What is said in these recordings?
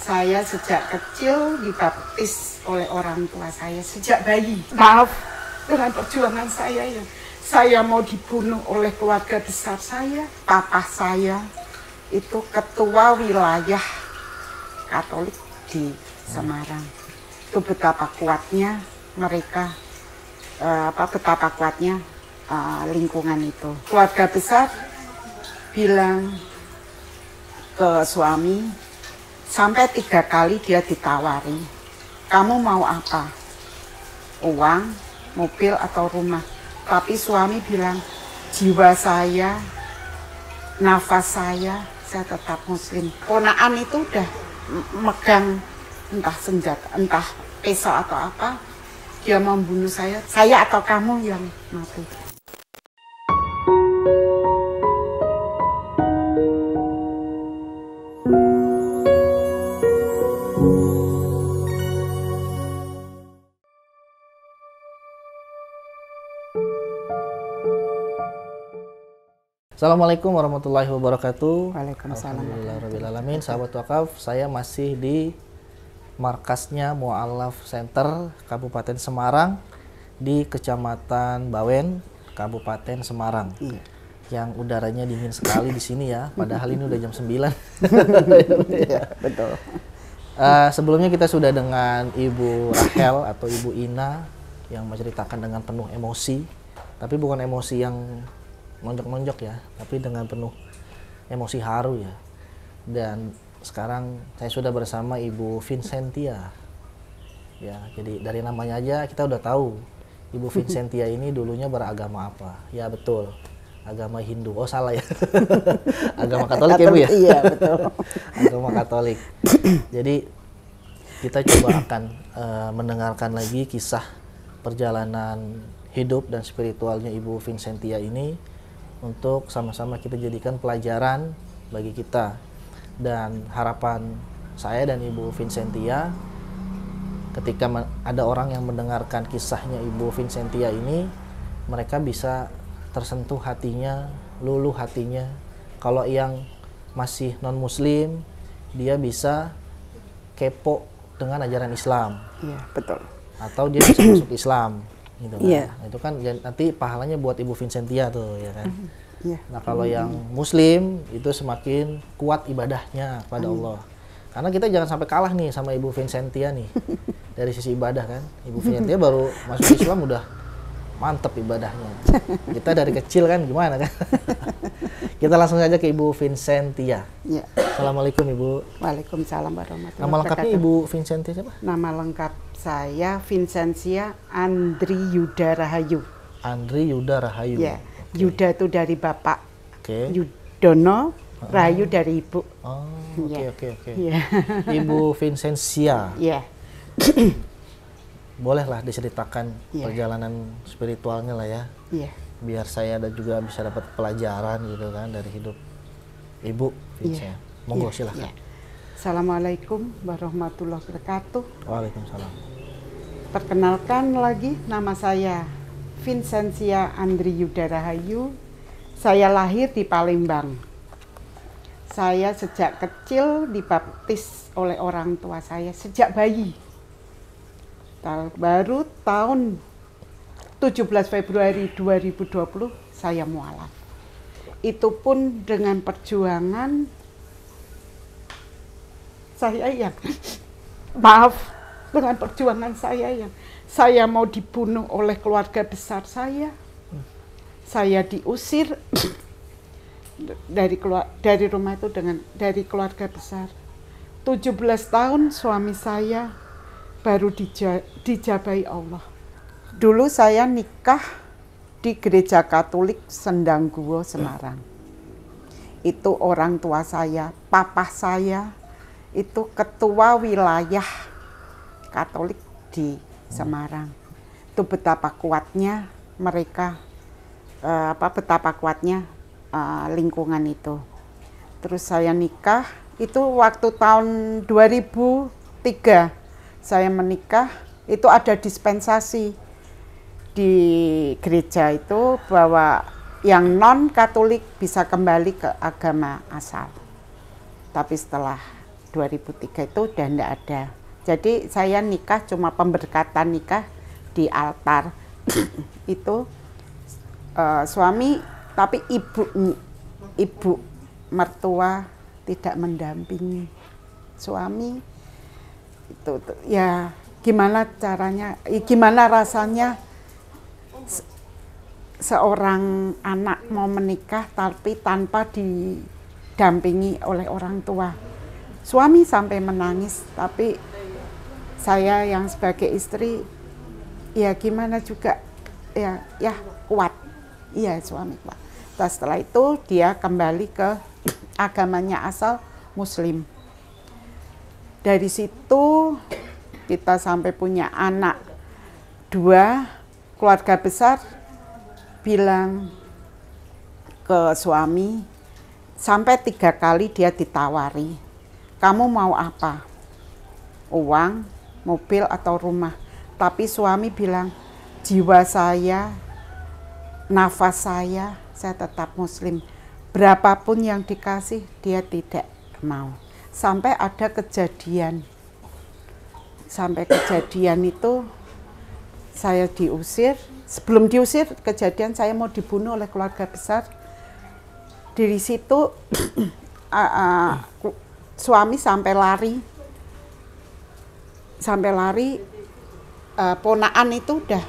Saya sejak kecil dibaptis oleh orang tua saya sejak bayi. Maaf dengan perjuangan saya ya. Saya mau dibunuh oleh keluarga besar saya. Papa saya itu ketua wilayah Katolik di Semarang. Itu betapa kuatnya mereka, betapa kuatnya lingkungan itu. Keluarga besar bilang ke suami, sampai 3 kali dia ditawari, kamu mau apa? Uang, mobil, atau rumah? Tapi suami bilang, jiwa saya, nafas saya tetap muslim. Ponaan itu udah megang entah senjata, entah pisau atau apa, dia membunuh saya atau kamu yang mati. Assalamualaikum warahmatullahi wabarakatuh. Waalaikumsalam. Alhamdulillahirrahmanirrahim. Sahabat wakaf, saya masih di markasnya Mu'allaf Center Kabupaten Semarang di Kecamatan Bawen, Kabupaten Semarang. Iya. Yang udaranya dingin sekali di sini ya, padahal ini udah jam 9. Iya, betul. Sebelumnya kita sudah dengan Ibu Rahel atau Ibu Ina yang menceritakan dengan penuh emosi, tapi bukan emosi yang nonjok-nonjok ya, tapi dengan penuh emosi haru ya. Dan sekarang saya sudah bersama Ibu Vincentia. Ya, jadi dari namanya aja kita udah tahu Ibu Vincentia ini dulunya beragama apa. Ya betul, agama Hindu. Oh salah ya, agama Katolik ya Bu ya? Iya betul. Agama Katolik. Jadi kita coba akan mendengarkan lagi kisah perjalanan hidup dan spiritualnya Ibu Vincentia ini, untuk sama-sama kita jadikan pelajaran bagi kita. Dan harapan saya dan Ibu Vincentia, ketika ada orang yang mendengarkan kisahnya Ibu Vincentia ini, mereka bisa tersentuh hatinya, luluh hatinya. Kalau yang masih non-muslim, dia bisa kepo dengan ajaran Islam. Iya, betul. Atau dia bisa masuk Islam. Gitu kan. Iya. Itu kan nanti pahalanya buat Ibu Vincentia tuh ya kan. Iya. Nah kalau yang muslim itu semakin kuat ibadahnya kepada Allah. Karena kita jangan sampai kalah nih sama Ibu Vincentia nih dari sisi ibadah kan. Ibu Vincentia baru masuk Islam udah mantep ibadahnya. Kita dari kecil kan gimana kan. Kita langsung saja ke Ibu Vincentia. Iya. Assalamualaikum Ibu. Waalaikumsalam warahmatullahi wabarakatuh. Nama lengkapnya Ibu Vincentia siapa? Nama lengkap saya Vincentia Andri Yuda Rahayu. Andri Yuda Rahayu. Ya, Yuda itu dari Bapak Yudono, Rahayu dari Ibu. Oh, Ya. oke. Ya. Ibu Vincentia. Ya. Bolehlah diceritakan Ya. perjalanan spiritualnya lah ya. Iya. Biar saya dan juga bisa dapat pelajaran gitu kan dari hidup Ibu Vincentia. Monggo Ya. silahkan. Ya. Assalamualaikum warahmatullahi wabarakatuh. Waalaikumsalam. Perkenalkan lagi, nama saya Vincentia Andri Yuda Rahayu. Saya lahir di Palembang. Saya sejak kecil dibaptis oleh orang tua saya sejak bayi. Baru tahun 17 Februari 2020 saya mualaf. Itu pun dengan perjuangan saya yang dengan perjuangan saya mau dibunuh oleh keluarga besar saya. Saya diusir dari rumah itu dari keluarga besar. 17 tahun suami saya baru dijabahi Allah. Dulu saya nikah di Gereja Katolik Sendangguwo Semarang. Itu orang tua saya, papa saya itu ketua wilayah Katolik di Semarang. Itu betapa kuatnya mereka, betapa kuatnya lingkungan itu. Terus saya nikah, itu waktu tahun 2003 saya menikah, itu ada dispensasi di gereja itu bahwa yang non Katolik bisa kembali ke agama asal. Tapi setelah 2003 itu udah enggak ada. Jadi saya nikah cuma pemberkatan nikah di altar. Itu suami, tapi ibu mertua tidak mendampingi suami. Itu ya gimana caranya, gimana rasanya seorang anak mau menikah tapi tanpa didampingi oleh orang tua. Suami sampai menangis, tapi saya yang sebagai istri ya gimana juga ya kuat. Iya, suami kuat. Terus setelah itu dia kembali ke agamanya asal Muslim. Dari situ kita sampai punya anak 2, keluarga besar bilang ke suami, sampai 3 kali dia ditawari, kamu mau apa? Uang, mobil atau rumah? Tapi suami bilang, jiwa saya, nafas saya tetap Muslim. Berapapun yang dikasih, dia tidak mau. Sampai ada kejadian. Sampai kejadian itu saya diusir. Sebelum diusir, kejadian saya mau dibunuh oleh keluarga besar. Dari situ suami sampai lari, ponaan itu udah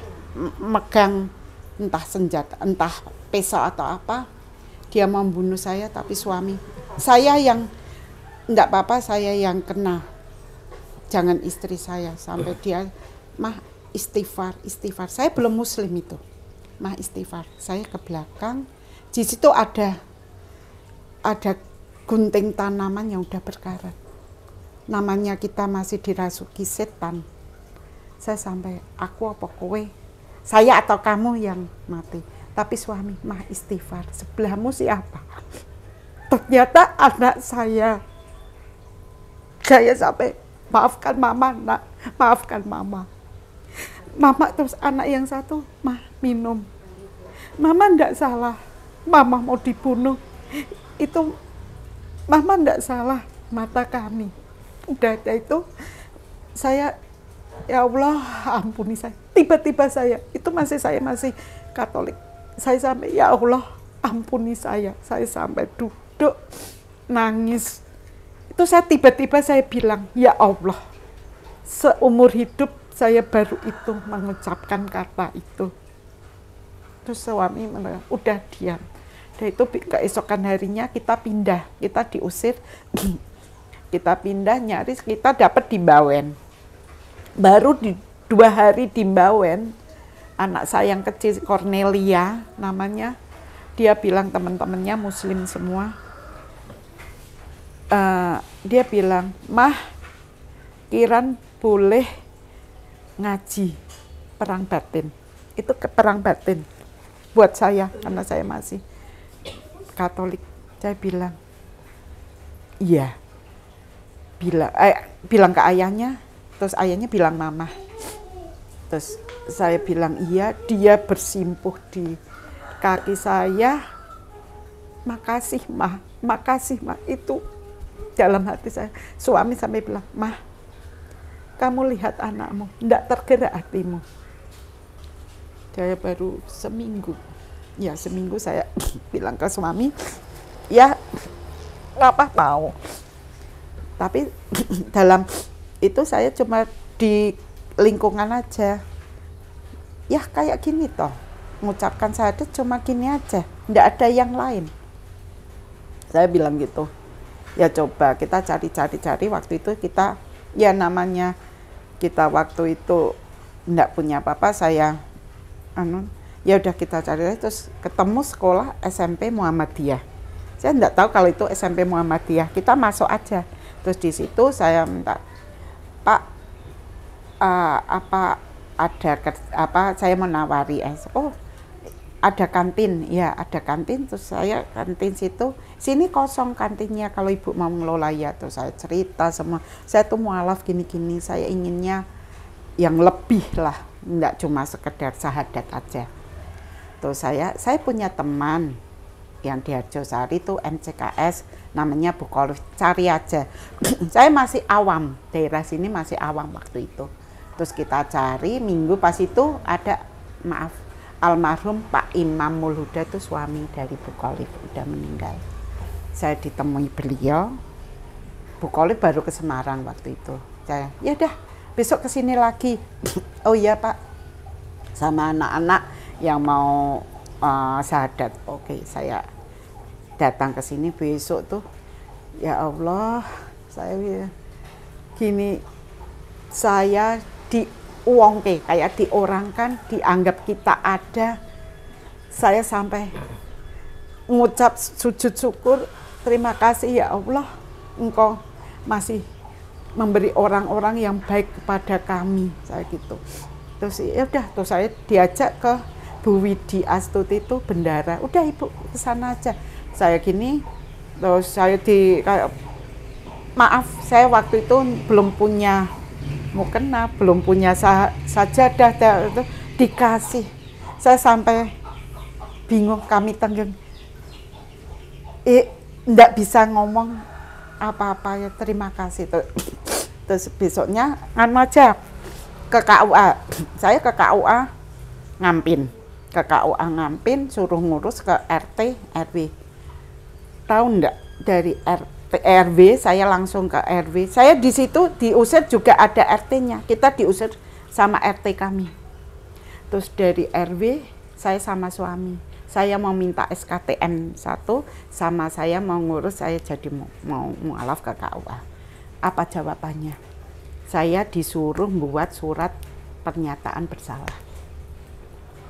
megang entah senjata, entah pisau atau apa. Dia mau membunuh saya, tapi suami, saya yang enggak apa-apa, saya yang kena. Jangan istri saya. Sampai dia, mah istighfar. Saya belum Muslim itu. Mah istighfar. Saya ke belakang. Di situ ada gunting tanaman yang udah berkarat. Namanya kita masih dirasuki setan. Saya sampai, aku apa kowe? Saya atau kamu yang mati? Tapi suami, mah istighfar. Sebelahmu siapa? Ternyata anak saya. Saya sampai, maafkan mama, nak. Maafkan mama. Mama terus anak yang satu, mah minum. Mama enggak salah. Mama mau dibunuh. Itu mama enggak salah, mata kami. Udah itu saya, ya Allah ampuni saya. Tiba-tiba saya masih Katolik. Saya sampai, ya Allah ampuni saya. Saya sampai duduk nangis. Itu saya tiba-tiba saya bilang, ya Allah, seumur hidup saya baru itu mengucapkan kata itu. Terus suami udah diam. Dan itu keesokan harinya kita pindah, kita diusir, kita pindah nyaris kita dapat di Bawen. Baru di 2 hari di Bawen, anak saya yang kecil Cornelia namanya, dia bilang teman-temannya Muslim semua. Dia bilang, Mah, Kiran boleh ngaji perang batin. Itu perang batin buat saya, karena saya masih Katolik. Saya bilang, iya. Bilang ke ayahnya, terus ayahnya bilang mama. Terus saya bilang iya, dia bersimpuh di kaki saya. Makasih mah, itu dalam hati saya. Suami sampai bilang, Mah, kamu lihat anakmu, enggak tergerak hatimu. Saya baru seminggu saya bilang ke suami, ya nggak apa-apa. Tapi dalam itu saya cuma di lingkungan aja. Ya kayak gini toh, mengucapkan syahadat cuma gini aja, nggak ada yang lain. Saya bilang gitu. Ya coba kita cari waktu itu kita, ya namanya kita waktu itu nggak punya apa-apa, saya ya udah kita cari, terus ketemu sekolah SMP Muhammadiyah. Saya nggak tahu kalau itu SMP Muhammadiyah, kita masuk aja. Terus di situ saya minta, Pak, saya menawari, oh ada kantin, ya ada kantin. Terus saya kantin situ, sini kosong kantinnya kalau ibu mau ngelola ya. Terus saya cerita semua, saya tuh mualaf gini-gini, saya inginnya yang lebih lah, nggak cuma sekedar syahadat aja. Terus saya punya teman yang di Harjosari itu NCKS, namanya Bukolif, cari aja. Saya masih awam, daerah sini masih awam waktu itu. Terus kita cari, minggu pas itu ada, maaf, almarhum Pak Imam Mulhuda itu suami dari Bukolif, udah meninggal. Saya ditemui beliau, Bukolif baru ke Semarang waktu itu. Saya, ya dah, besok kesini lagi. Oh iya Pak, sama anak-anak yang mau syahadat. Oke, saya datang ke sini besok tuh. Ya Allah, saya gini, saya diuangke, kayak diorangkan, dianggap kita ada. Saya sampai ngucap sujud syukur, terima kasih ya Allah, Engkau masih memberi orang-orang yang baik kepada kami, saya gitu. Terus ya udah, terus saya diajak ke Bu Widi Astuti itu bendara, udah Ibu ke sana aja. Saya gini, terus saya kayak, maaf, saya waktu itu belum punya mukena, belum punya sajadah, itu dikasih. Saya sampai bingung, kami tenggeng. Nggak bisa ngomong apa-apa ya, terima kasih. Terus besoknya anu aja ke KUA. Saya ke KUA Ngampin. Ke KUA Ngampin suruh ngurus ke RT RW. Tahu enggak, dari RT RW saya langsung ke RW. Saya di situ diusir juga ada RT-nya. Kita diusir sama RT kami. Terus dari RW saya sama suami. Saya mau minta SKTN 1 sama saya mau ngurus, saya jadi mau mualaf ke KUA. Apa jawabannya? Saya disuruh buat surat pernyataan bersalah.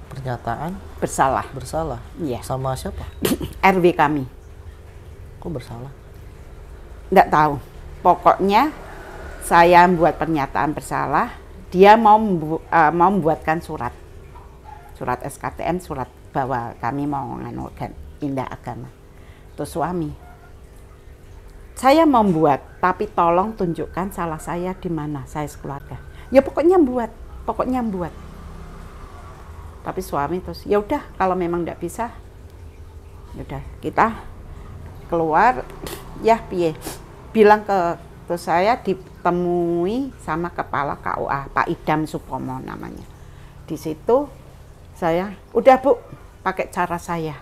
Pernyataan? Bersalah. Bersalah? Iya. Sama siapa? RW kami. Kok bersalah? Nggak tahu. Pokoknya saya membuat pernyataan bersalah, dia mau membuatkan surat. Surat SKTN, surat bahwa kami mau menganukan pindah agama. Terus suami, saya membuat, tapi tolong tunjukkan salah saya di mana, saya sekeluarga. Ya pokoknya buat. Tapi suami terus, ya udah kalau memang nggak bisa, ya udah kita keluar, ya piye. Bilang terus saya ditemui sama kepala KUA, Pak Idam Supomo namanya. Di situ saya, udah Bu, pakai cara saya.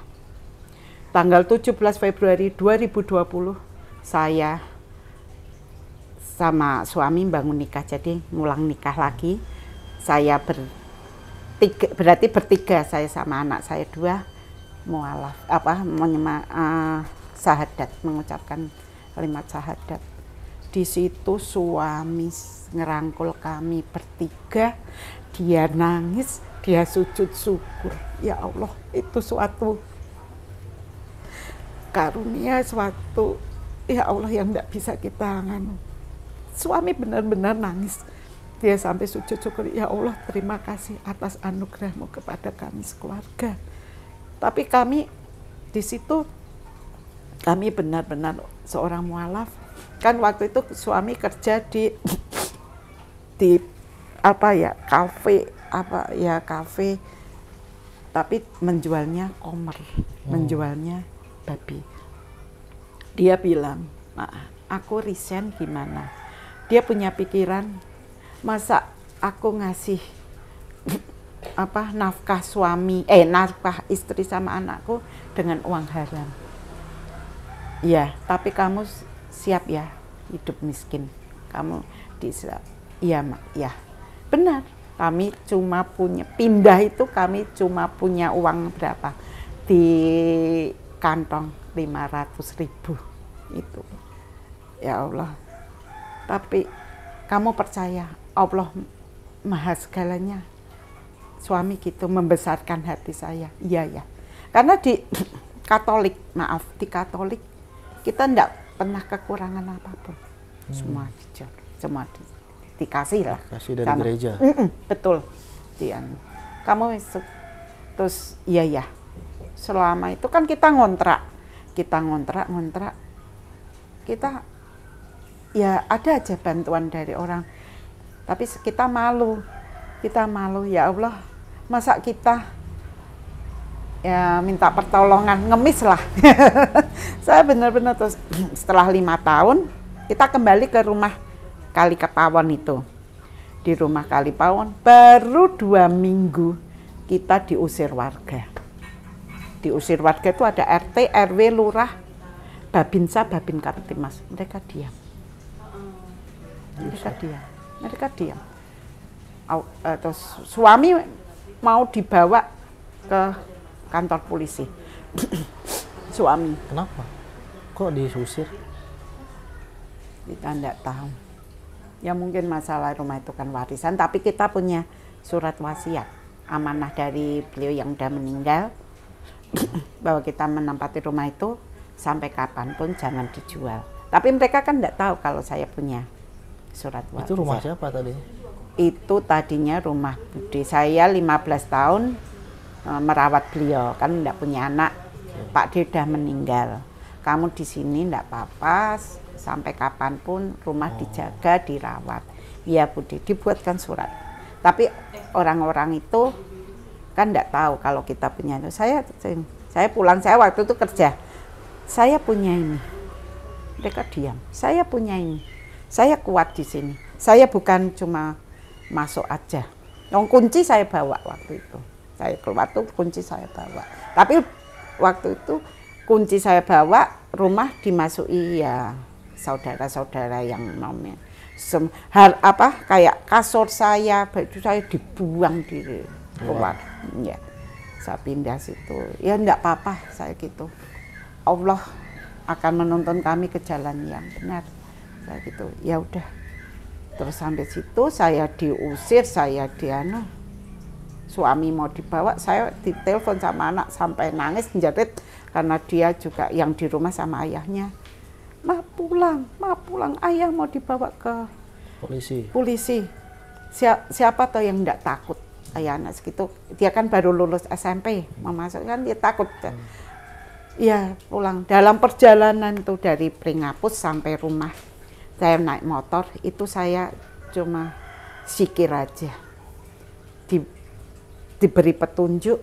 Tanggal 17 Februari 2020, saya sama suami bangun nikah, jadi ngulang nikah lagi. Saya berarti bertiga, saya sama anak saya 2 mualaf, syahadat, mengucapkan kalimat syahadat. Di situ suami ngerangkul kami bertiga, dia nangis, dia sujud syukur. Ya Allah, itu suatu karunia, suatu ya Allah yang tidak bisa kita nganu. Suami benar-benar nangis. Dia sampai sujud syukur, ya Allah terima kasih atas anugerah-Mu kepada kami sekeluarga. Tapi kami di situ, kami benar-benar seorang mualaf. Kan waktu itu suami kerja di kafe, tapi menjualnya komer, menjualnya babi. Dia bilang, aku resign gimana? Dia punya pikiran, masa aku ngasih nafkah istri sama anakku dengan uang haram. Ya, tapi kamu siap ya hidup miskin. Kamu iya Mak, ya. Benar. Kami cuma pindah itu kami cuma punya uang berapa? Di kantong 500.000 itu. Ya Allah. Tapi kamu percaya Allah Maha segalanya. Suami gitu membesarkan hati saya. Iya ya. Karena di Katolik kita enggak pernah kekurangan apapun. Semua dikasih lah. Kasih dari gereja. Betul. Kamu terus iya. Selama itu kan kita ngontrak. Kita ya ada aja bantuan dari orang. Tapi kita malu. Ya Allah, masa kita ya minta pertolongan, ngemis lah. Saya benar-benar terus setelah 5 tahun kita kembali ke rumah Kali Kepawon itu. Di rumah Kali Pawon baru 2 minggu kita diusir warga. Diusir warga itu ada RT, RW, lurah, Babinsa, Babin Kaptimas. Mereka diam. Mereka diam. Terus suami mau dibawa ke kantor polisi. Suami. Kenapa? Kok diusir? Kita enggak tahu. Ya mungkin masalah rumah itu kan warisan, tapi kita punya surat wasiat, amanah dari beliau yang udah meninggal, bahwa kita menempati rumah itu sampai kapanpun jangan dijual. Tapi mereka kan enggak tahu kalau saya punya surat wasiat. Itu rumah siapa tadi? Itu tadinya rumah Bude. Saya 15 tahun merawat beliau, kan enggak punya anak. Pak D udah meninggal. Kamu di sini enggak apa-apa, sampai kapanpun rumah dijaga, dirawat. Ya Bude, dibuatkan surat. Tapi orang-orang itu kan enggak tahu kalau kita punya itu. Saya pulang, saya waktu itu kerja. Saya punya ini. Mereka diam. Saya punya ini. Saya kuat di sini. Saya bukan cuma masuk aja. Yang kunci saya bawa waktu itu. Saya keluar tuh kunci saya bawa. Tapi waktu itu kunci saya bawa, rumah dimasuki ya saudara-saudara yang namanya kayak kasur saya, baju saya dibuang di luar. Ya. Saya pindah situ. Ya enggak apa-apa saya gitu. Allah akan menuntun kami ke jalan yang benar. Saya gitu. Ya udah. Terus sampai situ saya diusir, saya suami mau dibawa, saya ditelepon sama anak sampai nangis menjerit karena dia juga yang di rumah sama ayahnya. Ma pulang, ayah mau dibawa ke polisi. Siapa tuh yang enggak takut? Ayah anak segitu, dia kan baru lulus SMP, mau masuk kan dia takut. Ya pulang. Dalam perjalanan tuh dari Pringapus sampai rumah, saya naik motor, itu saya cuma zikir aja. Diberi petunjuk,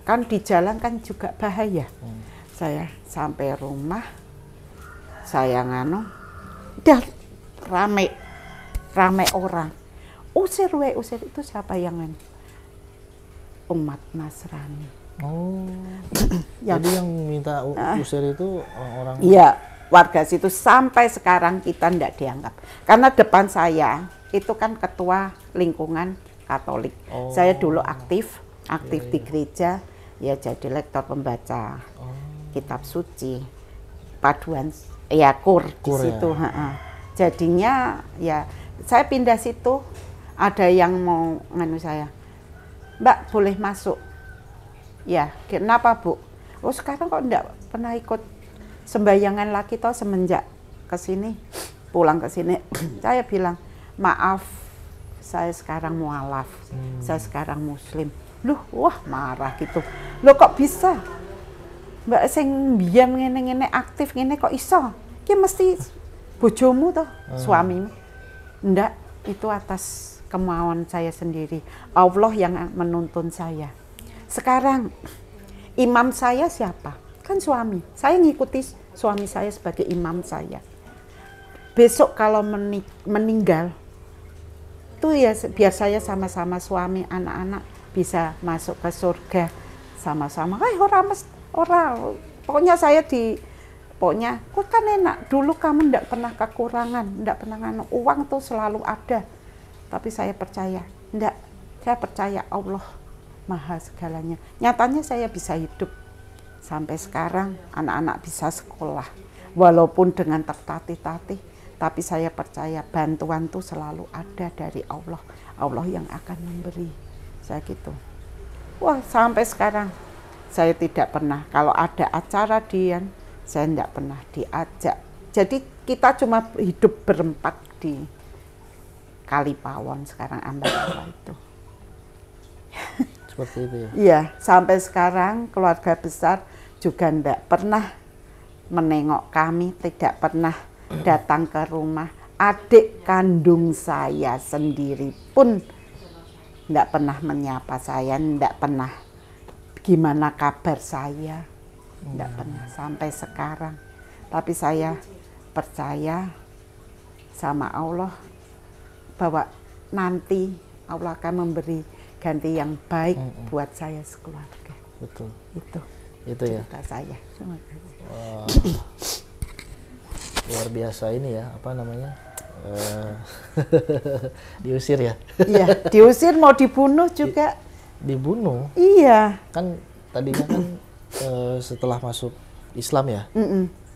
kan di jalan kan juga bahaya. Saya sampai rumah, saya udah rame orang. Usir itu siapa yang umat Nasrani. Oh, jadi yang minta usir itu orang-orang? Iya, warga situ. Sampai sekarang kita tidak dianggap. Karena depan saya itu kan ketua lingkungan Katolik. Saya dulu aktif di gereja, ya jadi lektor pembaca kitab suci, paduan, ya kur di situ. Ya. Jadinya ya saya pindah situ, ada yang mau saya, Mbak boleh masuk. Ya, kenapa Bu? Oh sekarang kok enggak pernah ikut sembayangan lagi toh semenjak kesini, pulang ke sini. Saya bilang, maaf, saya sekarang mualaf, saya sekarang muslim. Loh, wah marah gitu. Loh kok bisa? Mbak sing biyen ngene-ngene aktif ngene kok iso? Ki mesti bojomu toh, suamimu. Enggak, itu atas kemauan saya sendiri. Allah yang menuntun saya. Sekarang imam saya siapa? Kan suami. Saya ngikuti suami saya sebagai imam saya. Besok kalau meninggal, tuh ya biar saya sama-sama suami, anak-anak bisa masuk ke surga sama-sama. Pokoknya saya pokoknya, kok kan enak. Dulu kamu ndak pernah kekurangan, ndak pernah uang tuh selalu ada. Tapi saya percaya, saya percaya Allah Maha segalanya. Nyatanya saya bisa hidup sampai sekarang, anak-anak bisa sekolah, walaupun dengan tertatih-tatih, tapi saya percaya bantuan itu selalu ada dari Allah. Allah yang akan memberi. Saya gitu. Wah, sampai sekarang saya tidak pernah, kalau ada acara Dian, saya tidak pernah diajak. Jadi kita cuma hidup berempat di Kali Pawon sekarang, Ambarawa itu. Seperti itu ya? Iya, sampai sekarang keluarga besar juga tidak pernah menengok kami, tidak pernah datang ke rumah. Adik kandung saya sendiri pun tidak pernah menyapa saya, tidak pernah gimana kabar saya, enggak pernah sampai sekarang. Tapi saya percaya sama Allah bahwa nanti Allah akan memberi ganti yang baik buat saya sekeluarga. Betul. Itu ya. Cerita saya. Wah. Luar biasa ini ya, apa namanya? Diusir ya? Iya, diusir, mau dibunuh juga. Dibunuh? Iya. Kan tadinya kan setelah masuk Islam ya?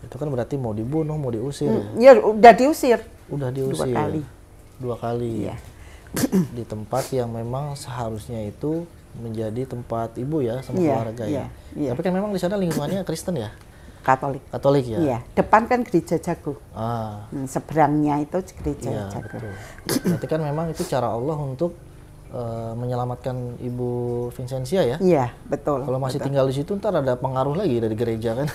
Itu kan berarti mau dibunuh, mau diusir ya? Ya, udah diusir. Udah diusir. 2 kali. 2 kali. Iya. Di tempat yang memang seharusnya itu menjadi tempat ibu ya sama keluarga ya. Tapi kan memang di sana lingkungannya Kristen ya? Katolik. Katolik ya? Iya, depan kan gereja Jago. Ah. Seberangnya itu gereja Iya, Jago. betul. Berarti kan memang itu cara Allah untuk menyelamatkan Ibu Vincentia ya? Iya, betul. Kalau masih tinggal di situ ntar ada pengaruh lagi dari gereja kan?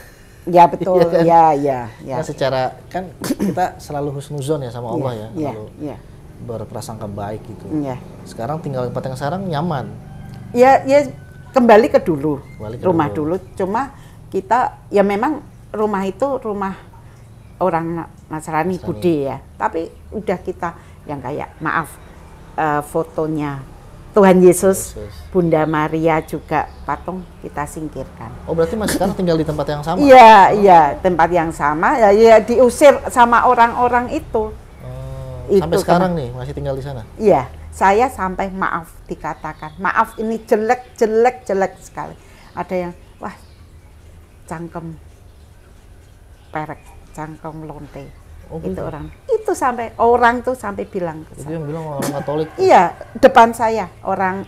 Ya betul, iya kan? ya. Nah, secara kan kita selalu husnuzon ya sama Allah ya, lalu berprasangka baik gitu. Iya. Sekarang tinggal di tempat yang sekarang nyaman. Ya kembali ke dulu, rumah dulu. Cuma kita ya memang rumah itu rumah orang Nasrani Bude ya. Tapi udah kita yang kayak fotonya Tuhan Yesus, Bunda Maria juga patung kita singkirkan. Oh berarti masih sekarang tinggal di tempat yang sama? Iya, tempat yang sama. Ya diusir sama orang-orang itu. Sampai sekarang nih masih tinggal di sana? Iya, saya sampai maaf dikatakan. Maaf ini jelek sekali. Ada yang wah cangkem perek, cangkem lonte. Oh, itu gitu? orang tuh sampai bilang ke itu saya. yang bilang orang Katolik? Iya, depan saya, orang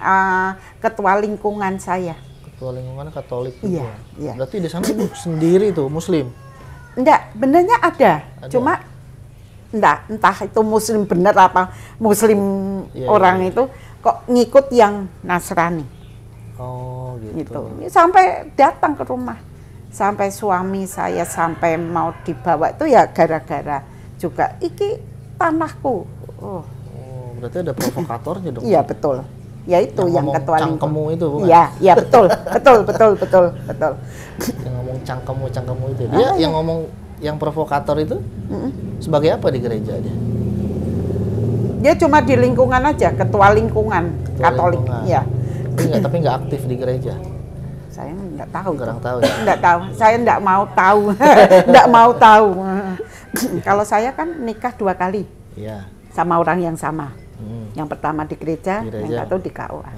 ketua lingkungan saya. Ketua lingkungan Katolik? Iya. Berarti di sana ibu sendiri tuh Muslim? Enggak, benernya ada. Cuma entah itu Muslim bener apa Muslim orang itu kok ngikut yang Nasrani. Oh gitu. Sampai datang ke rumah. Sampai suami saya sampai mau dibawa itu ya gara-gara juga iki tanahku. Berarti ada provokatornya dong. Iya betul. Ya itu yang ketua cangkemu itu bukan? Iya betul. Yang ngomong cangkemu itu. Dia yang ngomong yang provokator itu sebagai apa di gereja dia? Dia cuma di lingkungan aja, ketua lingkungan Katolik. Iya. Tapi nggak aktif di gereja. Saya nggak tahu. Kurang tahu ya? Nggak tahu. Saya nggak mau tahu. Nggak mau tahu. Kalau saya kan nikah 2 kali. Iya. Sama orang yang sama. Yang pertama di gereja, yang satu di KUA.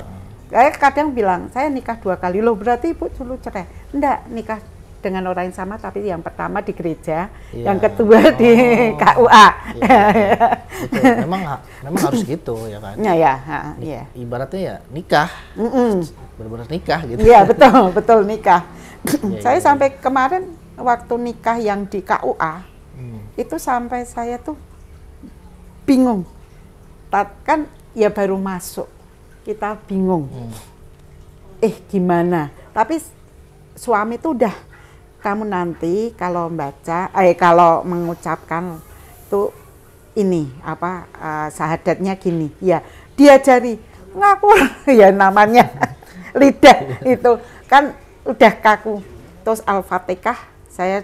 Saya kadang bilang, saya nikah 2 kali. Loh berarti ibu dulu cerai? Enggak, nikah dengan orang yang sama, tapi yang pertama di gereja, yang kedua di KUA. Betul. Memang harus gitu ya kan? Iya. Ibaratnya ya nikah, benar-benar nikah gitu. Iya betul nikah. Saya sampai kemarin waktu nikah yang di KUA, itu sampai saya tuh bingung. Kan ya baru masuk, kita bingung. Gimana? Tapi suami tuh udah, kamu nanti kalau kalau mengucapkan tuh ini syahadatnya gini, ya diajari ngaku ya namanya lidah itu kan udah kaku. Terus Al-Fatihah saya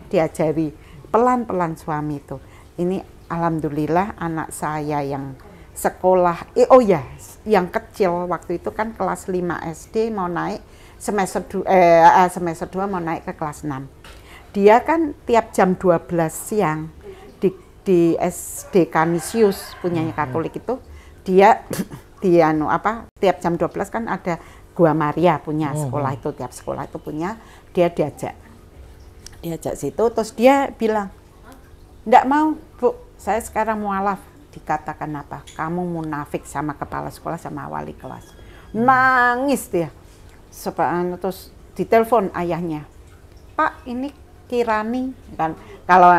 diajari pelan-pelan suami itu. Ini alhamdulillah anak saya yang sekolah, yang kecil waktu itu kan kelas 5 SD mau naik semester 2 mau naik ke kelas 6. Dia kan tiap jam 12 siang di SD Canisius punyanya Katolik itu, dia tiap jam 12 kan ada Gua Maria punya sekolah itu, tiap sekolah itu punya, dia diajak situ. Terus dia bilang, "Enggak mau, Bu, saya sekarang mualaf." Dikatakan apa? Kamu munafik sama kepala sekolah sama wali kelas. Nangis dia. Terus ditelepon ayahnya, "Pak, ini Kirani kan, kalau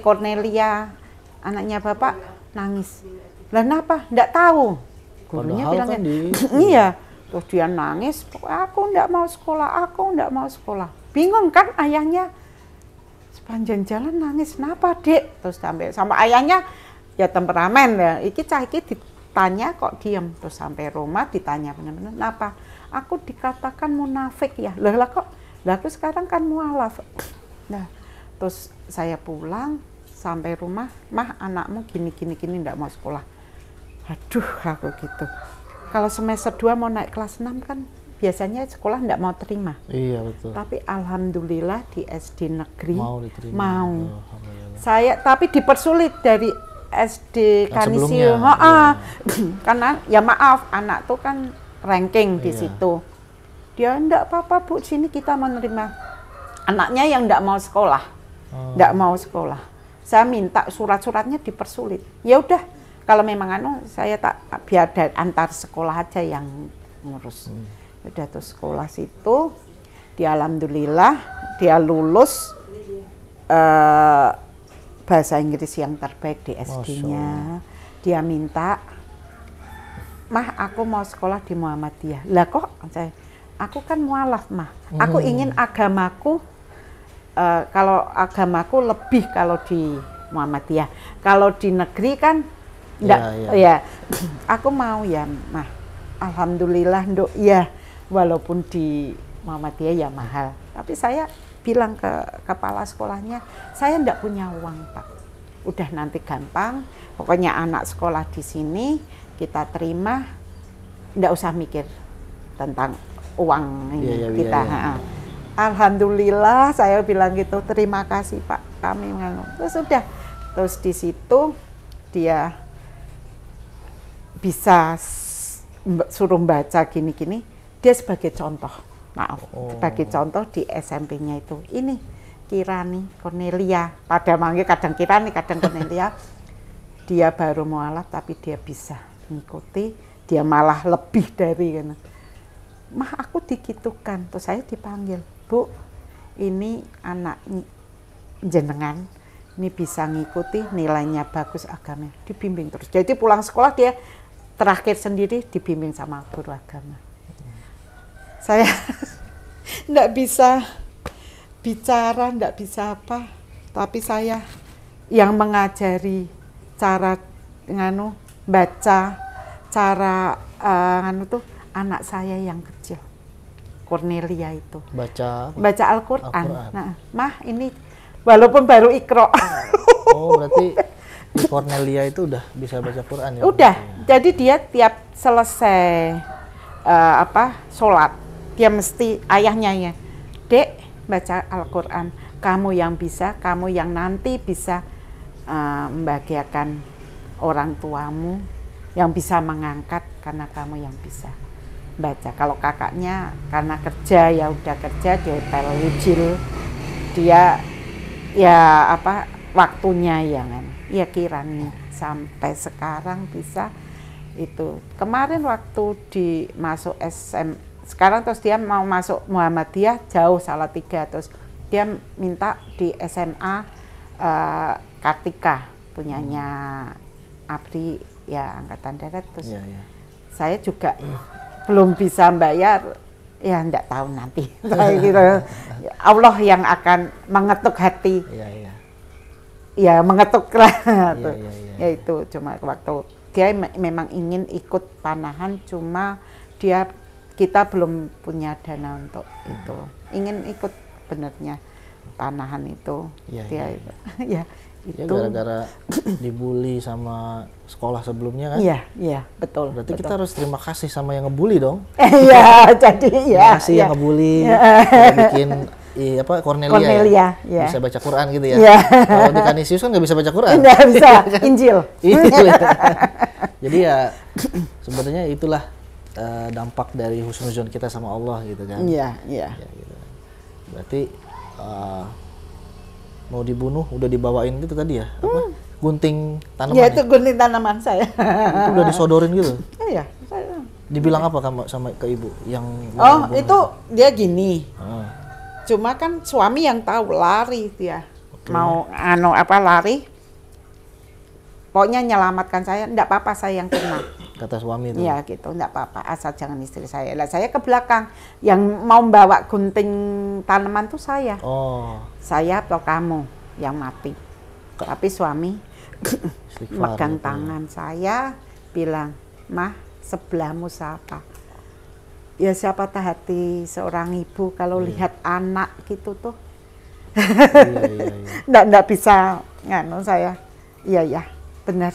Cornelia anaknya Bapak nangis." Lah kenapa? Enggak tahu. Gurunya bilang kan iya. Terus dia nangis, "Aku enggak mau sekolah. Bingung kan ayahnya. Sepanjang jalan nangis, "Kenapa, Dek?" Terus sampai ayahnya ya temperamen ya. Iki ditanya kok diem. Terus sampai rumah ditanya benar-benar, "Kenapa?" aku dikatakan munafik ya. Lah kok, lah aku sekarang kan mualaf. Nah, terus saya pulang sampai rumah, mah anakmu gini enggak mau sekolah. Aduh, aku gitu. Kalau semester 2 mau naik kelas 6 kan biasanya sekolah enggak mau terima. Iya, betul. Tapi alhamdulillah di SD negeri Mau diterima. mau. Oh, saya tapi dipersulit dari SD Kanisium. Iya. Karena ya maaf, anak tuh kan ranking di situ. Dia enggak apa-apa Bu, sini kita menerima. Anaknya yang enggak mau sekolah. Enggak mau sekolah. Saya minta surat-suratnya dipersulit. Ya udah, kalau memang saya tak biar antar sekolah aja yang ngurus. Udah tuh sekolah situ, dia alhamdulillah dia lulus bahasa Inggris yang terbaik di SD-nya. Dia minta, Mah aku mau sekolah di Muhammadiyah. Lah kok aku kan mualaf Mah. Aku ingin agamaku, kalau agamaku lebih kalau di Muhammadiyah. Kalau di negeri kan enggak, ya. Aku mau ya Mah. Alhamdulillah Nduk, ya. Walaupun di Muhammadiyah ya mahal. Tapi saya bilang ke kepala sekolahnya, saya enggak punya uang Pak. Udah nanti gampang, pokoknya anak sekolah di sini kita terima, enggak usah mikir tentang uang ini kita. Alhamdulillah saya bilang gitu, terima kasih Pak, kami terus sudah. Terus di situ dia bisa suruh baca gini-gini, dia sebagai contoh, sebagai contoh di SMP-nya itu, ini Kirani Cornelia, pada manggil kadang Kirani, kadang Cornelia, dia baru mualaf tapi dia bisa mengikuti, dia malah lebih dari, Mah aku digitukan, terus saya dipanggil, Bu, ini anak jenengan, ini bisa ngikuti, nilainya bagus, agamanya, dibimbing terus. Jadi pulang sekolah dia terakhir sendiri dibimbing sama guru agama. Saya enggak bisa bicara, enggak bisa apa, tapi saya yang mengajari cara baca, cara tuh anak saya yang kecil, Cornelia itu. Baca Al-Qur'an. Nah, Mah ini walaupun baru Iqra. Oh, berarti di Cornelia itu udah bisa baca Quran ya? Udah. Jadi dia tiap selesai sholat, dia mesti ayahnya ya, Dek baca Al-Quran, kamu yang bisa, kamu yang nanti bisa membahagiakan orang tuamu, yang bisa mengangkat karena kamu yang bisa baca. Kalau kakaknya karena kerja ya udah kerja di hotel Wijil, dia ya waktunya ya kan, ya Kirani sampai sekarang bisa itu. Kemarin waktu masuk SM, sekarang terus dia mau masuk Muhammadiyah jauh Salatiga, terus dia minta di SMA Kartika punyanya Abdi ya Angkatan Darat, terus saya juga belum bisa bayar, ya enggak tahu nanti. Gitu. Allah yang akan mengetuk hati. Ya mengetuk lah. Ya itu cuma waktu dia memang ingin ikut panahan, cuma kita belum punya dana untuk itu. Ingin ikut benernya panahan itu. Ya itu gara-gara dibully sama sekolah sebelumnya kan? Iya, betul. Berarti kita harus terima kasih sama yang ngebully dong. Iya, jadi ya. Terima kasih yang ngebully, bikin Cornelia ya. Bisa baca Quran gitu ya. Kalau di Kanisius kan nggak bisa baca Quran. Nggak bisa, Injil. Jadi ya sebenarnya itulah dampak dari husnuzon kita sama Allah gitu kan. Iya. Ya, gitu. Berarti mau dibunuh udah dibawain gitu tadi ya, gunting tanaman. Ya itu gunting tanaman saya. Itu udah disodorin gitu. Iya. Dibilang apa sama ke ibu yang itu dia gini. Cuma kan suami yang tahu, lari dia. Mau lari. Pokoknya nyelamatkan saya, enggak apa-apa saya yang kena. Kata suami itu. Iya gitu, enggak apa-apa, asal jangan istri saya. Lah saya ke belakang, yang mau bawa gunting tanaman tuh saya. Saya atau kamu yang mati. Tapi suami megang tangan saya, bilang, Mah, sebelahmu siapa? ya siapa tahu hati seorang ibu kalau lihat anak gitu tuh. Nggak bisa nganu saya. Iya, benar.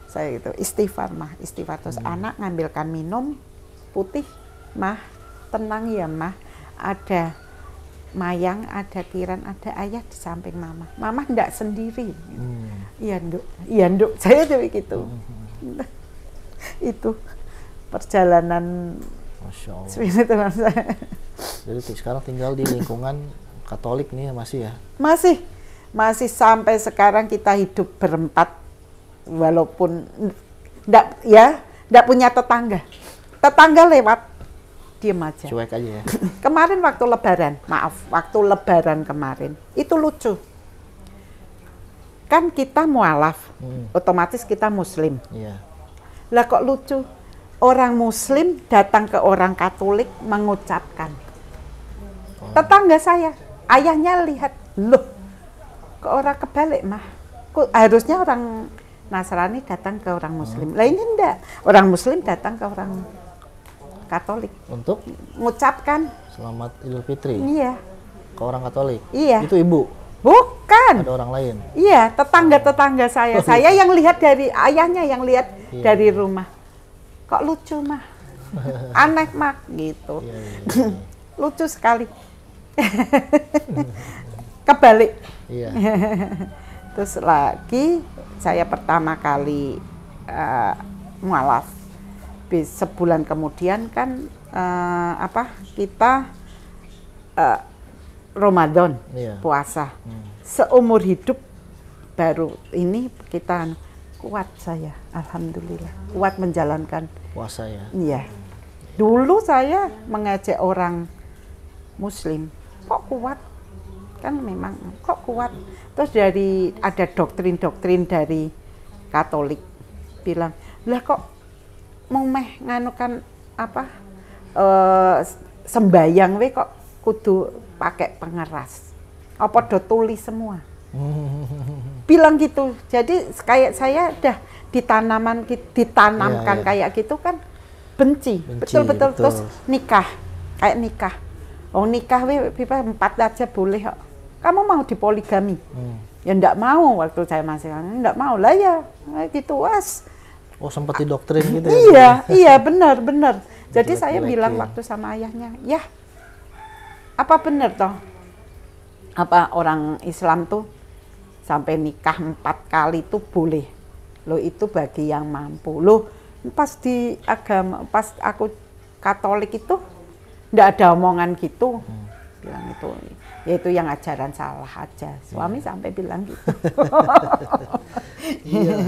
Saya itu istighfar terus anak ngambilkan minum putih, mah tenang ya mah, ada Mayang, ada Kiran, ada ayah di samping mama enggak sendiri. Iya nduk, saya jadi gitu. Itu perjalanan Masya Allah. spiritual saya. Jadi sekarang tinggal di lingkungan Katolik nih masih ya? Masih sampai sekarang kita hidup berempat, walaupun enggak punya tetangga lewat diem aja, cuek aja ya. Kemarin waktu lebaran kemarin itu lucu kan, kita mualaf otomatis kita muslim. Lah kok lucu, orang muslim datang ke orang Katolik mengucapkan. Tetangga saya, ayahnya lihat, loh kok orang kebalik mah, harusnya orang Nasrani datang ke orang Muslim. Lah ini enggak, orang Muslim datang ke orang Katolik untuk mengucapkan Selamat Idul Fitri. Iya. Ke orang Katolik. Iya. Itu ibu? Bukan. Ada orang lain? Iya, tetangga saya. Saya yang lihat dari ayahnya, yang lihat dari rumah. Kok lucu mah? Aneh mah gitu. Lucu sekali. Kebalik. Iya. Terus lagi saya pertama kali mualaf. Sebulan kemudian kan kita Ramadan, puasa. Seumur hidup baru ini kita kuat saya, alhamdulillah. Kuat menjalankan puasa ya. Iya. Dulu saya mengajak orang Muslim, kok kuat? Kan memang kok kuat. Terus ada doktrin-doktrin dari Katolik bilang, lah kok mau nganukan sembayang we kok kudu pakai pengeras. Apa do tulis semua? Bilang gitu. Jadi kayak saya udah ditanamkan kayak gitu kan, benci. Betul. Terus nikah. Oh nikah we 4 aja boleh kok. Kamu mau dipoligami? Ya enggak mau, waktu saya masih enggak mau lah ya. Gitu was. Oh sempat didoktrin gitu ya? Iya benar. Jadi saya bilang waktu sama ayahnya, ya apa benar toh? Apa orang Islam tuh sampai nikah 4 kali tuh boleh? Loh itu bagi yang mampu. Loh pas di agama, pas aku Katolik itu enggak ada omongan gitu. Bilang itu, yaitu yang ajaran salah aja. Suami sampai bilang gitu. Iya.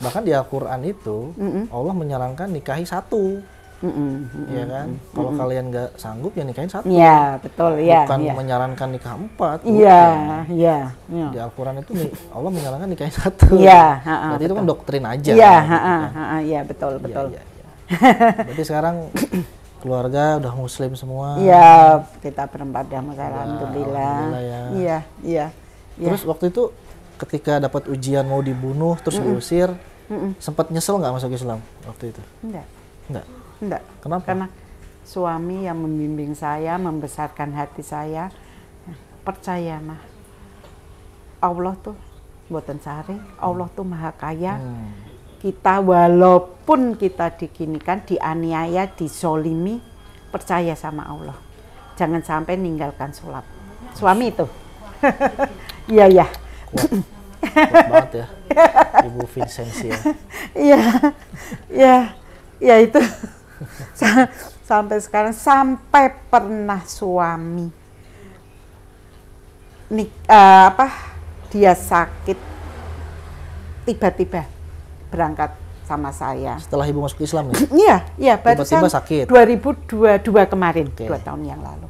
Bahkan di Al-Quran itu Allah menyarankan nikahi 1. Iya kan? Kalau kalian nggak sanggup ya nikahin 1. Iya, betul ya. Bukan menyarankan nikah 4. Iya. Di Al-Quran itu Allah menyarankan nikahin 1. Iya, berarti itu kan doktrin aja. Iya, betul. Iya. Berarti sekarang keluarga udah Muslim semua. Iya, kita berempat ya, alhamdulillah. Iya. Terus waktu itu ketika dapat ujian mau dibunuh terus diusir, sempat nyesel nggak masuk Islam waktu itu? Enggak. Kenapa? Karena suami yang membimbing saya, membesarkan hati saya, percaya mah Allah tuh buatan sehari, Allah tuh maha kaya. Kita walaupun kita diginikan, dianiaya, disolimi, percaya sama Allah. Jangan sampai ninggalkan sholat. Suami itu. Iya. Kuat banget ya, Ibu Vincentia. Iya itu. Sampai sekarang, sampai pernah suami dia sakit, tiba-tiba berangkat sama saya. Setelah Ibu masuk Islam ya? Iya, tiba-tiba sakit. 2022 kemarin, 2 tahun yang lalu.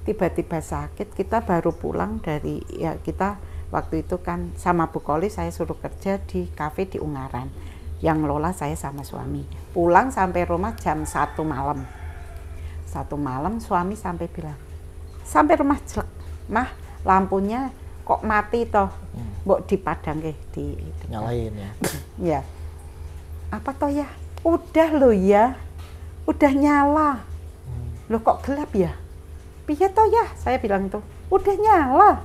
Tiba-tiba sakit, kita baru pulang dari, kita waktu itu kan sama Bu Koli saya suruh kerja di kafe di Ungaran. Yang lola saya sama suami. Pulang sampai rumah jam 1 malam. 1 malam suami sampai bilang, sampai rumah jelek, mah lampunya kok mati toh, mbok dipadang di nyalain ya. Ya. Apa toh ya? Udah lo ya. udah nyala. Loh kok gelap ya? Piye toh ya? Saya bilang itu, udah nyala.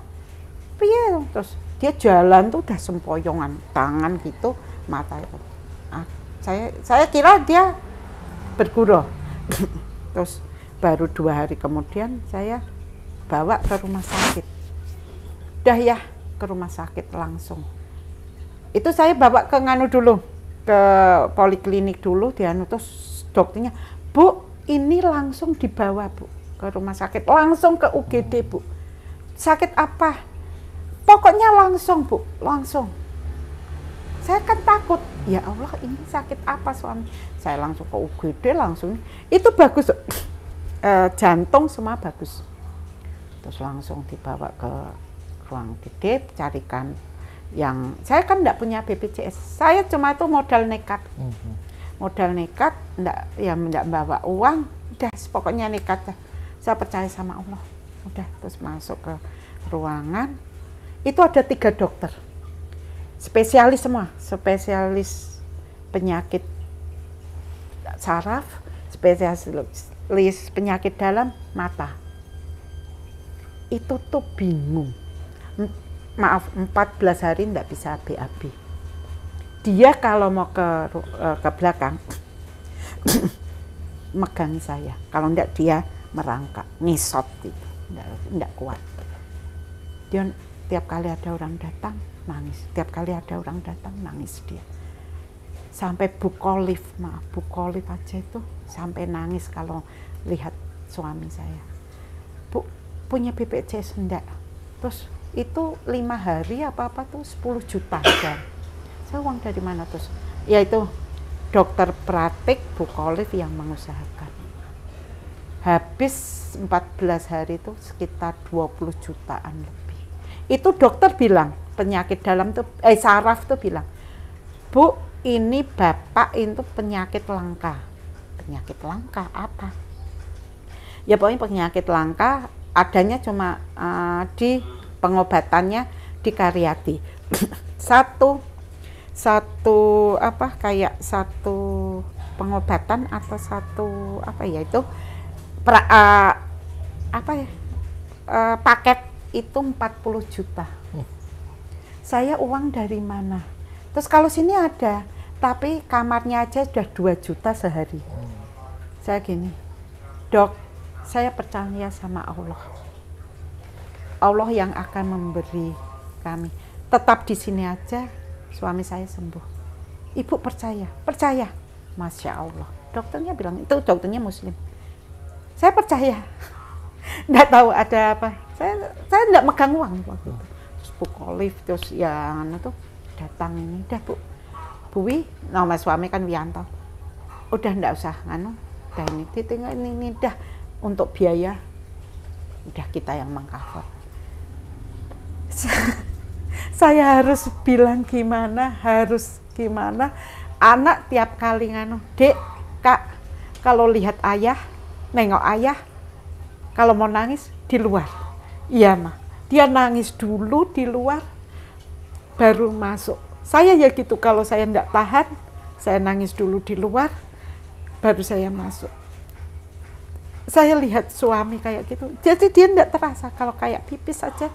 Piye? Terus dia jalan tuh udah sempoyongan, tangan gitu, mata itu. Saya kira dia bergurau. Terus baru 2 hari kemudian saya bawa ke rumah sakit. Udah ya, ke rumah sakit langsung. Itu saya bawa ke nganu dulu, ke poliklinik dulu, terus dokternya, Bu, ini langsung dibawa Bu ke rumah sakit, langsung ke UGD Bu. Sakit apa? Pokoknya langsung Bu, langsung. Saya kan takut, ya Allah ini sakit apa suami? Saya langsung ke UGD, langsung, itu bagus, jantung semua bagus. Terus langsung dibawa ke ruang gede, carikan yang, saya kan enggak punya BPJS, saya cuma itu modal nekat. Modal nekat, enggak bawa uang, udah pokoknya nekat. Saya percaya sama Allah. Udah, terus masuk ke ruangan, itu ada 3 dokter. Spesialis semua, spesialis penyakit saraf, spesialis penyakit dalam mata. Itu tuh bingung. Maaf, 14 hari enggak bisa BAB. Dia kalau mau ke belakang megang saya, kalau enggak dia merangkak, ngisot gitu, enggak kuat. Dia tiap kali ada orang datang nangis, tiap kali ada orang datang nangis dia. Sampai bukolif aja itu sampai nangis kalau lihat suami saya. Bu, punya BPJS enggak? Terus itu 5 hari apa-apa tuh 10 juta kan. Saya uang dari mana terus? Yaitu dokter praktik bukolif yang mengusahakan. Habis 14 hari itu sekitar 20 jutaan lebih. Itu dokter bilang, penyakit dalam tuh, saraf tuh bilang, Bu, ini Bapak itu penyakit langka. Penyakit langka apa? Ya pokoknya penyakit langka adanya cuma di pengobatannya di Karyadi. satu pengobatan atau paket itu 40 juta. Saya uang dari mana? Terus kalau sini ada, tapi kamarnya aja sudah 2 juta sehari. Saya gini, Dok, saya percaya sama Allah. Allah yang akan memberi kami. Tetap di sini aja, suami saya sembuh. Ibu percaya? Percaya. Masya Allah. Dokternya bilang, itu dokternya Muslim. Saya percaya. Nggak tahu ada apa. Saya nggak megang uang waktu itu. Terus bukolif, terus yang itu datang ini, udah Bu Wi, nama suami kan Wianto. Udah nggak usah udah ini tinggal ini dah untuk biaya. Udah kita yang mengcover. Saya harus bilang gimana, anak tiap kali Dek, Kak, kalau lihat ayah, nengok ayah, kalau mau nangis di luar. Iya mah, dia nangis dulu di luar, baru masuk. Saya ya gitu, kalau saya enggak tahan, saya nangis dulu di luar, baru saya masuk. Saya lihat suami kayak gitu, jadi dia enggak terasa kalau kayak pipis aja.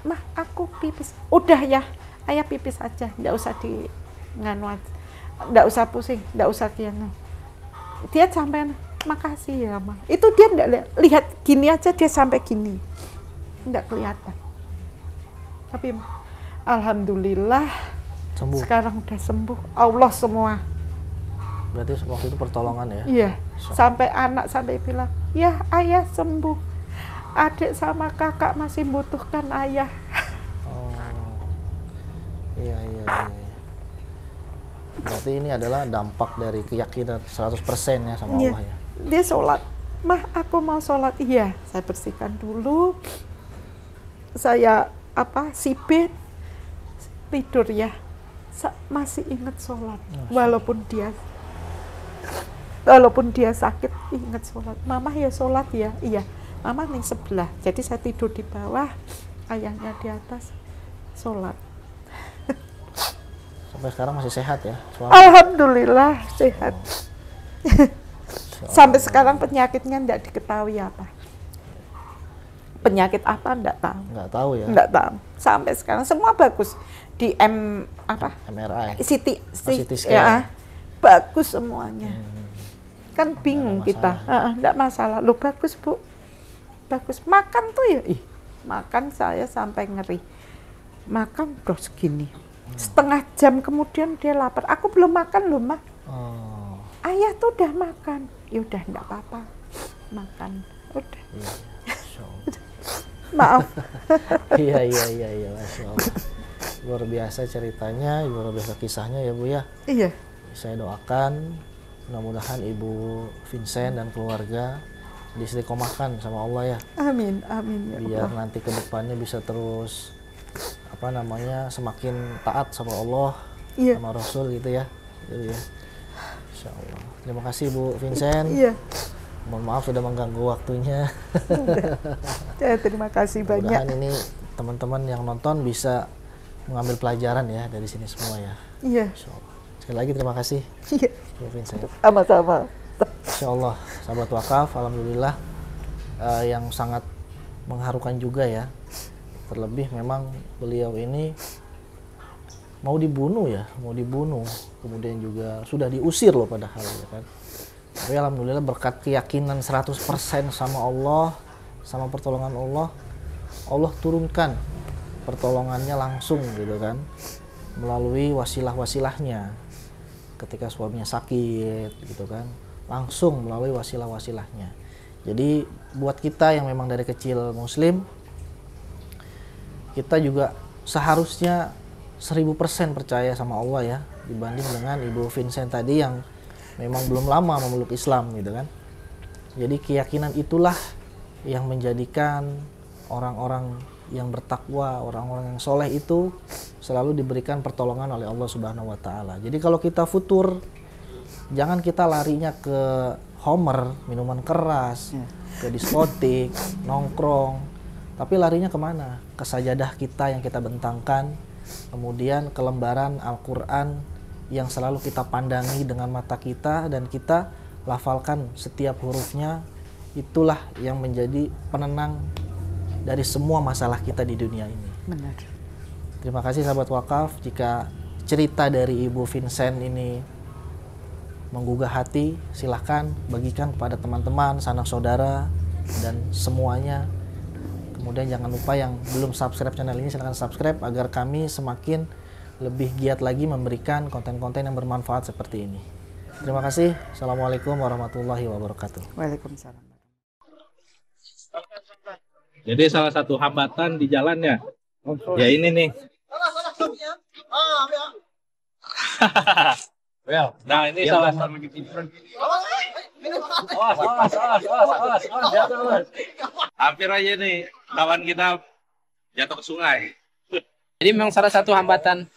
Mah, aku pipis. Udah ya, ayah pipis aja, enggak usah enggak usah pusing, enggak usah kian. Dia sampai, makasih ya Ma. Itu dia enggak lihat gini aja, dia sampai gini. Enggak kelihatan. Tapi alhamdulillah sembuh. Sekarang udah sembuh. Allah semua. Berarti waktu itu pertolongan ya? Iya. Sampai anak sampai bilang, "Ya, ayah sembuh. Adik sama kakak masih butuhkan ayah." Oh. Iya. Berarti ini adalah dampak dari keyakinan 100% ya sama Allah ya. Dia sholat. Mah, aku mau sholat. Iya, saya bersihkan dulu. Saya sipit, tidur ya. Masih ingat sholat. Walaupun dia sakit, ingat sholat. Mama ya sholat ya. Iya. Mama nih sebelah, jadi saya tidur di bawah, ayahnya di atas, sholat. Sampai sekarang masih sehat ya? Alhamdulillah sehat. Sampai sekarang penyakitnya tidak diketahui apa. Penyakit apa enggak tahu. Nggak tahu ya. Enggak tahu. Sampai sekarang semua bagus di MRI. CT scan. ya, bagus semuanya. Kan bingung kita. Enggak masalah. Loh bagus, Bu. Bagus. Makan tuh ya. Makan saya sampai ngeri. Makan terus segini. Setengah jam kemudian dia lapar. Aku belum makan loh, Ma. Ayah tuh udah makan. Ya udah enggak apa-apa. Makan. Udah. Iya. Maaf. Iya, Masya Allah. Luar biasa ceritanya, luar biasa kisahnya ya Bu ya. Iya. Saya doakan mudah-mudahan Ibu Vincent dan keluarga diistiqomahkan sama Allah ya. Amin, amin ya Biar Allah. nanti ke depannya bisa terus semakin taat sama Allah, Iya. sama Rasul gitu ya. Gitu ya. Insya Allah. Terima kasih Bu Vincent. Iya. Mohon maaf sudah mengganggu waktunya. Ya, terima kasih banyak. Mudah-mudahan ini teman-teman yang nonton bisa mengambil pelajaran ya dari sini semua ya. Iya. Insya Allah. Sekali lagi terima kasih Iya. Bu Vincent. Sama-sama. Insya Allah, sahabat wakaf, alhamdulillah yang sangat mengharukan juga ya. Terlebih memang beliau ini mau dibunuh, kemudian juga sudah diusir loh padahal ya kan. Tapi alhamdulillah berkat keyakinan 100% sama Allah, sama pertolongan Allah, Allah turunkan pertolongannya langsung gitu kan, melalui wasilah-wasilahnya. Ketika suaminya sakit gitu kan, langsung melalui wasilah-wasilahnya. Jadi buat kita yang memang dari kecil muslim, kita juga seharusnya 1000% percaya sama Allah ya, dibanding dengan Ibu Vincent tadi yang memang belum lama memeluk Islam gitu kan. Jadi keyakinan itulah yang menjadikan orang-orang yang bertakwa, orang-orang yang soleh itu selalu diberikan pertolongan oleh Allah Subhanahu wa Ta'ala. Jadi kalau kita futur, jangan kita larinya ke homer, minuman keras, ke diskotik, nongkrong, tapi larinya kemana? Ke sajadah kita yang kita bentangkan, kemudian ke lembaran Al-Quran yang selalu kita pandangi dengan mata kita dan kita lafalkan setiap hurufnya. Itulah yang menjadi penenang dari semua masalah kita di dunia ini. Benar. Terima kasih sahabat wakaf, jika cerita dari Ibu Vincent ini menggugah hati, silahkan bagikan kepada teman-teman, sanak saudara, dan semuanya. Kemudian jangan lupa yang belum subscribe channel ini, silahkan subscribe agar kami semakin lebih giat lagi memberikan konten-konten yang bermanfaat seperti ini. Terima kasih. Assalamualaikum warahmatullahi wabarakatuh. Waalaikumsalam. Jadi salah satu hambatan di jalannya, ya ini nih. Nah ini salah satu. Hampir aja nih kawan kita jatuh ke sungai. Jadi memang salah satu hambatan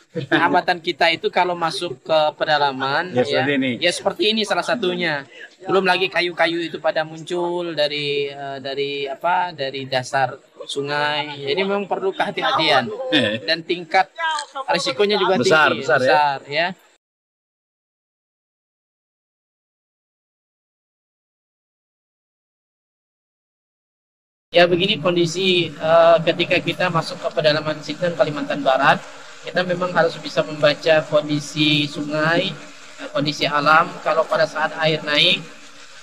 kita itu kalau masuk ke pedalaman ya seperti ini salah satunya. Belum lagi kayu-kayu itu pada muncul dari dasar sungai. Jadi memang perlu kehati-hatian dan tingkat risikonya juga tinggi, besar ya. Ya begini kondisi ketika kita masuk ke pedalaman Sinten, Kalimantan Barat, kita memang harus bisa membaca kondisi sungai, kondisi alam. Kalau pada saat air naik,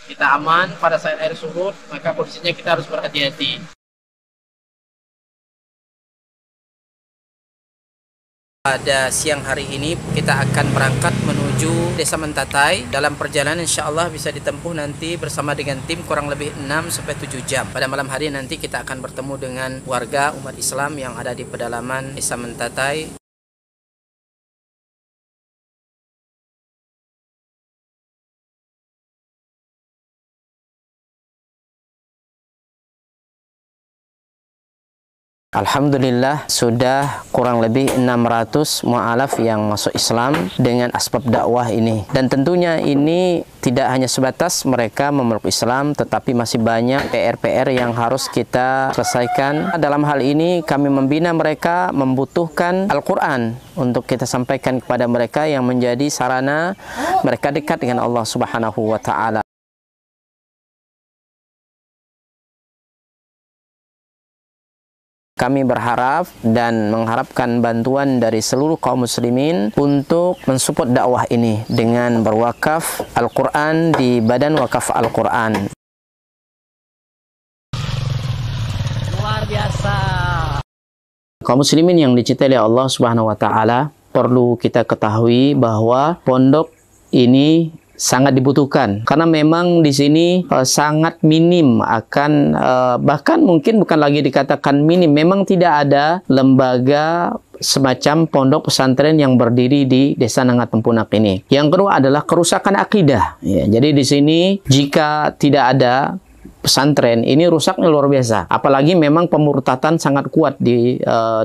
kita aman. Pada saat air surut, maka posisinya kita harus berhati-hati. Pada siang hari ini kita akan berangkat menuju Desa Mentatai. Dalam perjalanan insya Allah bisa ditempuh nanti bersama dengan tim kurang lebih 6-7 jam. Pada malam hari nanti kita akan bertemu dengan warga umat Islam yang ada di pedalaman Desa Mentatai. Alhamdulillah sudah kurang lebih 600 mu'alaf yang masuk Islam dengan asbab dakwah ini. Dan tentunya ini tidak hanya sebatas mereka memeluk Islam, tetapi masih banyak PR-PR yang harus kita selesaikan. Dalam hal ini kami membina mereka membutuhkan Al-Quran untuk kita sampaikan kepada mereka yang menjadi sarana mereka dekat dengan Allah Subhanahu wa Ta'ala. kami berharap dan mengharapkan bantuan dari seluruh kaum muslimin untuk mensupport dakwah ini dengan berwakaf Al-Quran di Badan Wakaf Al-Quran. Luar biasa. Kaum muslimin yang dicintai oleh Allah Subhanahu wa taala, perlu kita ketahui bahwa pondok ini sangat dibutuhkan karena memang di sini sangat minim akan bahkan mungkin bukan lagi dikatakan minim, memang tidak ada lembaga semacam pondok pesantren yang berdiri di Desa Nangat Tempunak ini. Yang kedua adalah kerusakan akidah. Ya, jadi di sini jika tidak ada pesantren ini rusaknya luar biasa. Apalagi memang pemurtatan sangat kuat di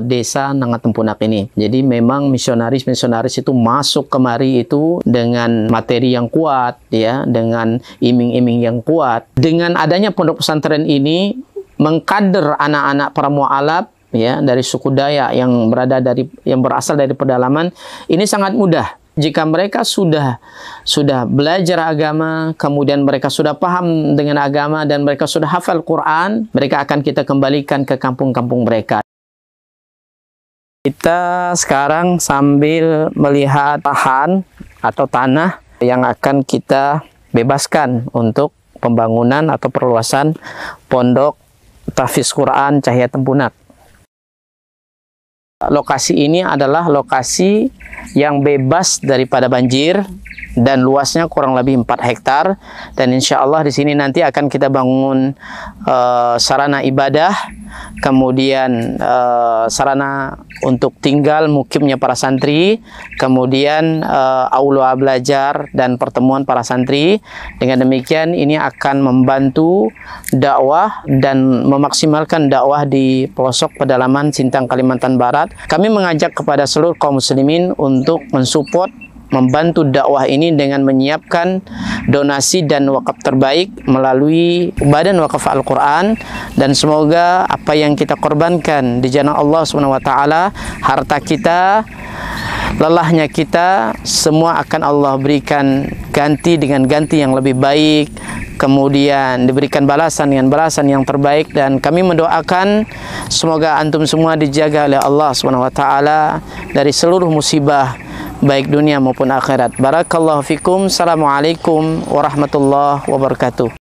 Desa Nangat Tempunak ini. Jadi memang misionaris-misionaris itu masuk kemari itu dengan materi yang kuat, ya, dengan iming-iming yang kuat. Dengan adanya pondok pesantren ini mengkader anak-anak para mu'alaf, ya, dari suku Dayak yang berasal dari pedalaman, ini sangat mudah. Jika mereka sudah belajar agama, kemudian mereka sudah paham dengan agama dan mereka sudah hafal Quran, mereka akan kita kembalikan ke kampung-kampung mereka. Kita sekarang sambil melihat lahan atau tanah yang akan kita bebaskan untuk pembangunan atau perluasan pondok tahfiz Quran Cahaya Tempunak. Lokasi ini adalah lokasi yang bebas daripada banjir dan luasnya kurang lebih 4 hektar, dan insya Allah di sini nanti akan kita bangun sarana ibadah, kemudian sarana untuk tinggal mukimnya para santri, kemudian aula belajar dan pertemuan para santri. Dengan demikian ini akan membantu dakwah dan memaksimalkan dakwah di pelosok pedalaman Sintang, Kalimantan Barat. Kami mengajak kepada seluruh kaum muslimin untuk mensupport, membantu dakwah ini dengan menyiapkan donasi dan wakaf terbaik melalui Badan Wakaf Al-Quran, dan semoga apa yang kita korbankan di jalan Allah SWT, harta kita, lelahnya kita, semua akan Allah berikan ganti dengan ganti yang lebih baik, kemudian diberikan balasan dengan balasan yang terbaik. Dan kami mendoakan semoga antum semua dijaga oleh Allah SWT dari seluruh musibah baik dunia maupun akhirat. Barakallahu fikum. Assalamualaikum warahmatullahi wabarakatuh.